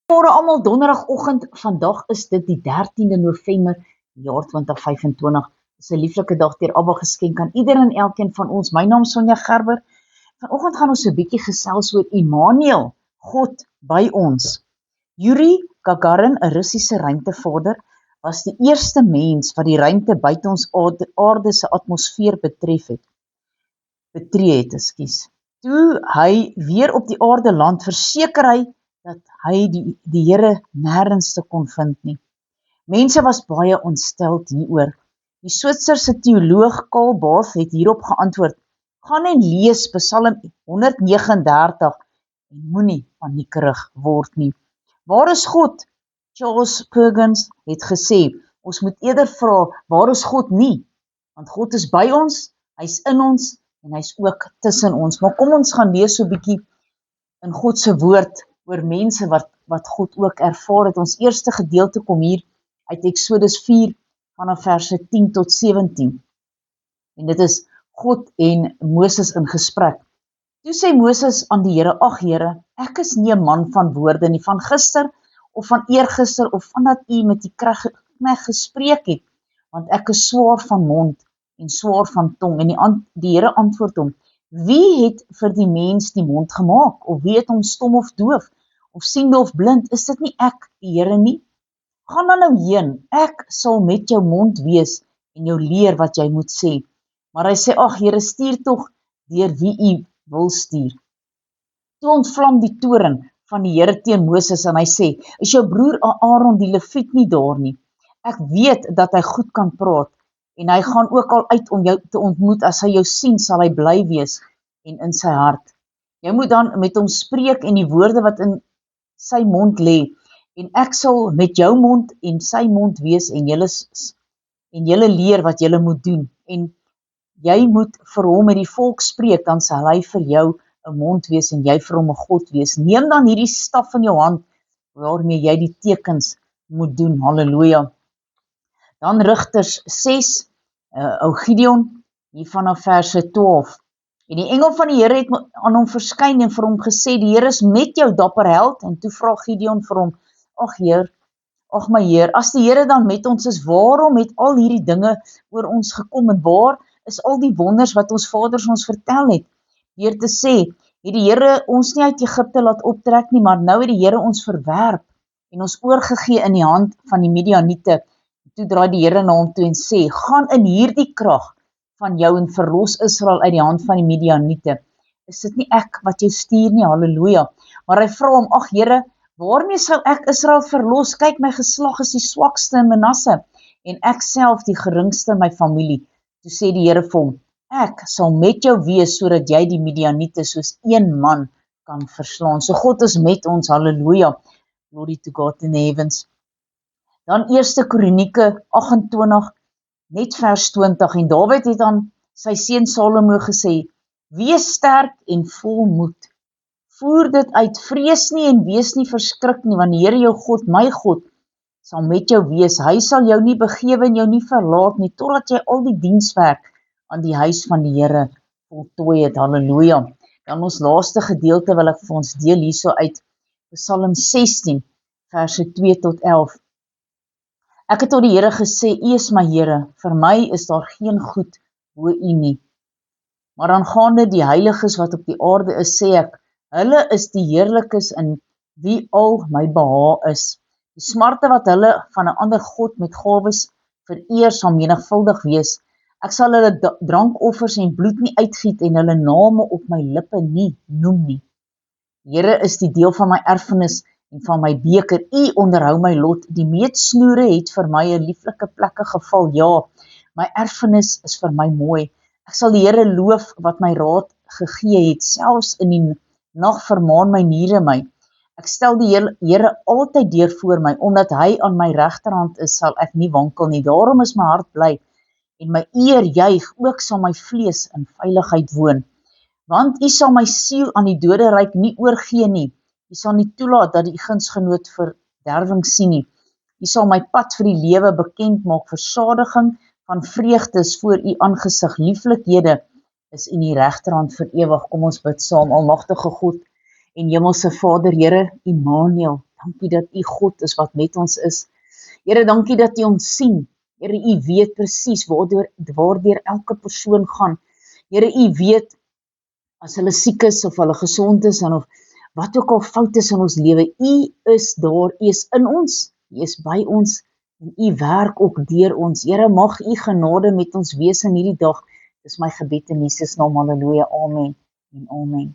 Goeiemôre almal, donderdagoggend. Vandag is dit die 13de November, jaar 2025. Dit is 'n lieflike dag deur Abba geskenk aan ieder en elkeen van ons. My naam is Sonja Gerber. Vanoggend gaan ons 'n bietjie gesels oor Immanuel, God by ons. Yuri Gagarin, 'n Russiese ruimtevaarder, was die eerste mens wat die ruimte buite ons aarde se atmosfeer betree het. Toe hy weer op die aarde land, verseker hy dat hy die Here nêrens te kon vind nie. Mense was baie ontsteld hieroor. Die Switserse teoloog Karl Barth het hierop geantwoord: gaan en lees Psalm 139 en moenie paniekerig word nie. Waar is God? Charles Spurgeon het gesê, ons moet eerder vra, waar is God nie? Want God is by ons, hy's in ons en hy's ook tussen ons. Maar kom ons gaan lees so 'n bietjie in God se woord oor mense wat God ook ervaar het. Ons eerste gedeelte kom hier uit Exodus 4 vanaf verse 10 tot 17. En dit is God en Moses in gesprek. Toe sê Moses aan die Here: ag Here, ek is nie 'n man van woorde nie, van gister of van eergister of vandat u met die knegt gespreek het, want ek is swaar van mond en swaar van tong. En die Here antwoord hom: wie het vir die mens die mond gemaak? Of wie het hom stom of doof, of siende of blind? Is dit nie ek, die Here nie? Gaan dan nou heen, ek sal met jou mond wees en jou leer wat jy moet sê. Maar hy sê: ag Here, stuur tog deur wie u wil stuur. Toe ontvlam die toorn van die Here teen Moses en hy sê: is jou broer Aaron die Lewiet nie daar nie? Ek weet dat hy goed kan praat en hy gaan ook al uit om jou te ontmoet. As hy jou sien, sal hy bly wees en in sy hart. Jy moet dan met hom spreek en die woorde wat in sy mond lê, en ek sal met jou mond en sy mond wees en julle leer wat julle moet doen. En jy moet vir hom met die volk spreek, dan sal hy vir jou 'n mond wees en jy vir hom 'n God wees. Neem dan hierdie staf in jou hand waarmee jy die tekens moet doen. Halleluja. Dan Rigters 6, ou Gideon, hier vanaf verse 12. En die engel van die Here het aan hom verskyn en vir hom gesê: die Here is met jou, dapper held. En toe vra Gideon vir hom: ag my Heer, as die Here dan met ons is, waarom het al hierdie dinge oor ons gekom en waar is al die wonders wat ons vaders ons vertel het? Deur te sê, het die Here ons nie uit Egipte laat optrek nie, maar nou het die Here ons verwerp en ons oorgegee in die hand van die Midianiete. Toe draai die Here na hom toe en sê: gaan in hierdie krag van jou en verlos Israel uit die hand van die Midianiete. Is dit nie ek wat jou stuur nie? Halleluja. Maar hy vra hom: ag Here, waarmee sal ek Israel verlos? Kyk, my geslag is die swakste in Manasse en ek self die geringste in my familie. Toe sê die Here vir hom: ek sal met jou wees sodat jy die Midianiete soos een man kan verslaan. So God is met ons. Halleluja. Glory to God in the heavens. Dan 1 Kronieke 28, net vers 20. En Dawid het aan sy seun Salomo gesê: wees sterk en vol moed. Voer dit uit, vrees nie en wees nie verskrik nie, want die Here jou God, my God, sal met jou wees. Hy sal jou nie begewe en jou nie verlaat nie, totdat jy al die dienswerk aan die huis van die Here voltooi het. Halleluja. Dan ons laaste gedeelte wil ek vir ons deel hierso uit Psalm 16, verse 2 tot 11. Ek het tot die Here gesê: U is my Here, vir my is daar geen goed bo U nie. Maar aangaande die heiliges wat op die aarde is, sê ek: hulle is die heerlikes in wie al my behaag is. Die smarte wat hulle van 'n ander God met gawes vereer sal menigvuldig wees. Ek sal hulle drankoffers en bloed nie uitgiet en hulle name op my lippe nie noem nie. Here is die deel van my erfenis en van my beker. U onderhou my lot. Die meetsnoere het vir my 'n lieflike plekke geval. Ja, my erfenis is vir my mooi. Ek sal die Here loof wat my raad gegee het. Selfs in die nag vermaan my niere my. Ek stel die Here altyd deur voor my, omdat hy aan my regterhand is, sal ek nie wankel nie. Daarom is my hart bly en my eer juig, ook sal my vlees in veiligheid woon. Want U sal my siel aan die doderyk nie oorgee nie. U sal nie toelaat dat die gunsgenoot verderwing sien nie. U sal my pad vir die lewe bekend maak, versadiging van vreugdes voor U aangesig. Lieflikhede is in U regterhand vir ewig. Kom ons bid saam. Almagtige God en Hemelse Vader, Here Immanuel, dankie dat U God is wat met ons is. Here, dankie dat U ons sien. Here, U weet presies waardeur elke persoon gaan. Here, U weet as hulle siek is of hulle gesond is en of wat ook al fout is in ons lewe, U is daar, U is in ons, U is by ons en U werk ook deur ons. Here, mag U genade met ons wees in hierdie dag. Dis my gebed in Jesus naam, haleluja, amen en amen.